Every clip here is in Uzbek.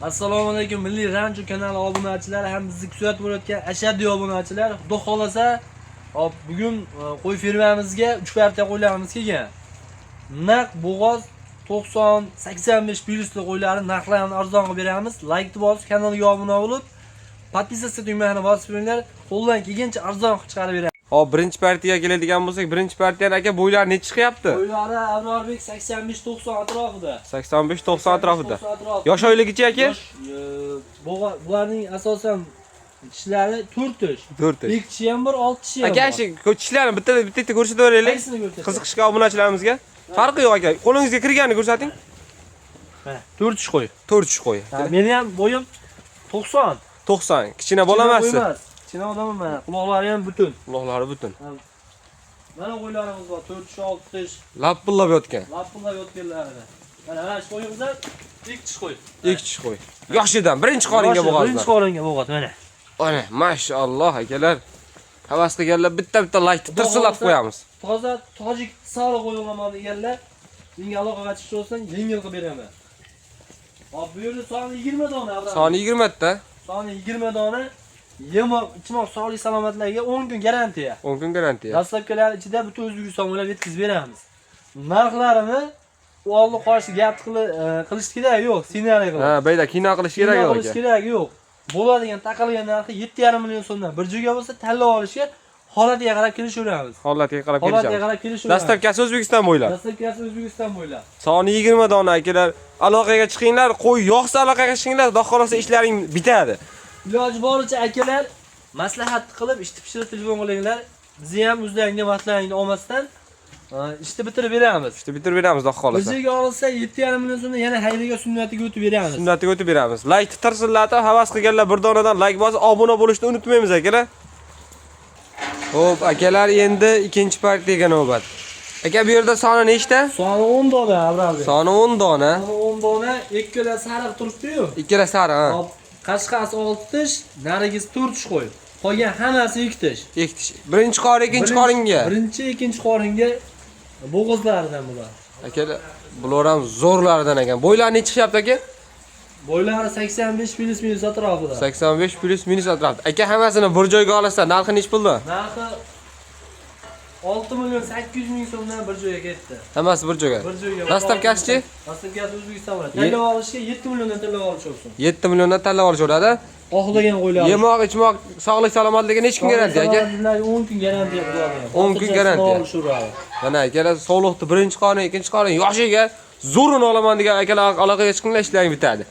Assalomu alaykum Milliy Rancho kanali obunachilari ham bizni kuzatib o'tgan ashaddiy obunachilar. Xudo xolasa, bugun qo'y fermamizga 3 partiya qo'ylarimiz kelgan. Naq bo'g'oz 90-85 plyusli qo'ylarni narxlarini arzon qilib beramiz. Like bosib, kanalga obuna bo'lib, podpisatsiya tugmasini bosib qo'yinglar. Qo'ldan kelgancha arzon qilib chiqarib beramiz. Hop, birinchi partiyaga keladigan bo'lsak, birinchi partiyani aka bo'ylari necha chiqyapti? Qo'ylari Avrorbek 85-90 atrofida. 85-90 atrofida. Yosh oyligicha aka? Bularning asosan tishlari 4 tish. 4 tish. Bir tishi ham bor, 6 tishi ham bor. Aka, shu tishlarni bitta ko'rsataveraylik. Qiziqishga obunachilarimizga. Farqi yo'q aka. Qo'lingizga kirganini ko'rsating. Mana 4 tish qo'y. 4 tish qo'y. Meni ham bo'yim 90. 90. Kichkina bola emas. Kichkina odamman mana. Quloqlari ham butun. Quloqlari butun. Mana qo'ylarimiz bor, 4 tish, 6 tish. Lapillab yotgan. Lapillab yotganlarida. Mana shu qo'yimizda 2 tish qo'y. 2 tish qo'y. Yoshidan birinchi qoringa bo'g'azlar. Birinchi qoringa bo'g'az mana. Ana, mashalloh akalar. Havas qilganlar bitta like tirsilab qo'yamiz. Toza tojik sariq qo'yilgan deganlar, menga aloqaga chiqib olsang, yengil qilib beraman. Hop, bu yerda soni 20 dona. Soni 20 ta. Soni 20 dona. Yemoq, ichmoq, sog'lik salomatlarga 10 kun garantiya. 10 kun garantiya. Dastlabkilar ichida butun O'zbekiston bo'ylab yetkazib beramiz. Narxlarini u oldi qo'shib gap qilish kerak yo'q, ssenariy qilib. Ha, bayda kino qilish kerak yo'q. Qilish kerak yo'q. Bo'ladigan taqilgan narxi 7,5 million so'mdan bir joyga bo'lsa tanlab olishga holatiga qarab kelishaveramiz. Holatiga qarab kelishamiz. Dastlabkasi O'zbekiston bo'ylab. Dastlabkasi O'zbekiston bo'ylab. Soni 20 dona akalar. Aloqaga chiqinglar, qo'y yo'qsa aloqaga chiqinglar, xudo xolasa ishlaring bitadi. Iloji boricha akalar maslahat qilib, ishni pishirib telefon qilinglar. Bizni ham o'zlaringga maslahatingni olmasdan ishni bitirib beramiz. Ishni bitirib beramiz, xudo xolasa. Bizga olsa 7,5 million so'mdan yana hayriga sunnatiga o'tib beramiz. Sunnatiga o'tib beramiz. Like tirsillatib, havas qilganlar bir donadan like bosib, obuna bo'lishni unutmaymiz akalar. Xo'p, akalar, endi ikkinchi partiyaga navbat. Aka, bu yerda soni nechta? Soni 10 dona, Abraham. Soni 10 dona. Soni 10 dona, ikkala sariq turibdi-yu. Ikkala sariq, ha. Hop, qashqasi 6 tish, narigisi 4 tish qo'y. Qolgan hammasi 2 tish. 2 tish. Birinchi qorin, ikkinchi qoringa. Birinchi, ikkinchi qoringa bo'g'izlaridan bular. Akalar, bular ham zo'rlaridan ekan. Bo'ylari necha chiqyapti aka? Bo'ylari 85 plus minus atrofida. 85 plus minus atrofida. Aka, hammasini bir joyga olsa, narxi nech pulda? Narxi 6 million 800 ming so'mdan bir joyga ketdi. Hammasi bir joyga. Bir joyga. Dastlabkasi-chi? Dastlabkasi O'zbekiston bilan. Tanlab olishga 7 milliondan tanlab olish olsin. 7 milliondan tanlab olishaveradi. Xohlagan qo'ylar. Yemoq, ichmoq, sog'lik salomatligiga necha kun garantiya aka? 10 kun garantiya bo'ladi. 10 kun garantiya. Mana akalar, sog'liqni birinchi qorin, ikkinchi qorin yoshiga zo'rini olaman degan akalar aloqaga chiqinglar, ishlaring bitadi.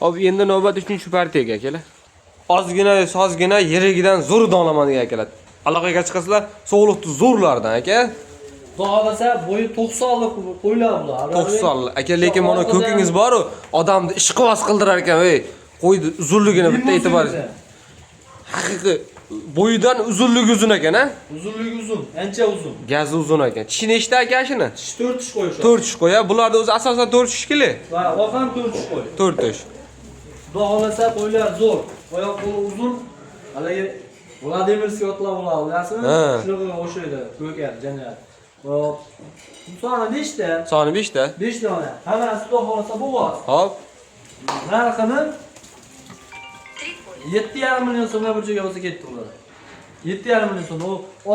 Hop, endi navbat 3-partiyaga akalar. Ozgina, sozgina yerigidan zo'ridan olaman degan akalar. Aloqaga chiqasizlar, sog'liqni zo'rlardan aka. Xudoxolasa bo'yi 90lik qo'ylar bular. 90lik. Aka, lekin mana ko'kingiz bor-ku, odamni ishqibos qildirar ekan, ey. Qo'ydi uzunligini bitta e'tibor. Haqiqiy bo'yidan uzunligi uzun ekan, ha? Uzunligi uzun, ancha uzun. Gazi uzun ekan. Tishi nechta aka shuni? Tish 4 tish qo'yish. 4 tish qo'ya. Bularda o'zi asosan 4 tishkili. Va oq ham 4 tish qo'y. 4 tish. Xudoxolasa qo'ylar zo'r. Oyoq qo'li uzun. Haligi Vladimirskiy otlar bular, bilasizmi? Shunaqa o'xshaydi, ko'kar, jannat. Hop. Soni nechta? Soni 5 ta. 5 dona. Hammasi xudoxolasa bo'g'oz. Hop. Narxini 7,5 million so'mga bir joyga olsa ketdi ular. 7,5 million so'm. O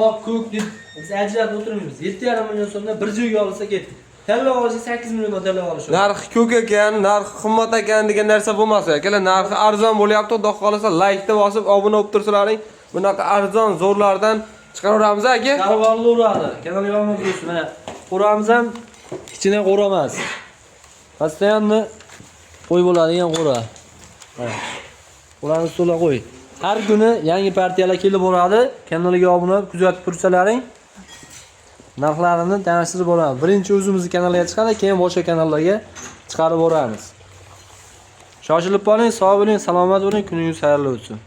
oq, ko'k deb biz ajratib o'tirmaymiz. 7,5 million so'mdan bir joyga olsa ketdi. Tanlab olishga 8 milliondan tanlab olish. Narxi ko'k ekan, narxi qimmat ekan degan narsa bo'lmasa, akalar, narxi arzon bo'lyapti. Xudo xolasa like-ni bosib, obuna bo'lib tursalaring. Bunaqa arzon zo'rlardan chiqaraveramiz aka. Chiqarib olaveradi. Kanalga obuna bo'lsin. Mana qo'ramiz ham kichkina qo'ra emas. Постоянно qo'y bo'ladigan qo'ra. Mana. Qo'rani so'la qo'y. Har kuni yangi partiyalar kelib boradi. Kanalga obuna bo'lib kuzatib tursalaring. Narxlarini tanishtirib boramiz. Birinchi o'zimizning kanalga chiqadi, keyin boshqa kanallarga chiqarib boramiz. Shoshilib qoling, sog' bo'ling, salomat bo'ling, kuningiz xayrli o'tsin.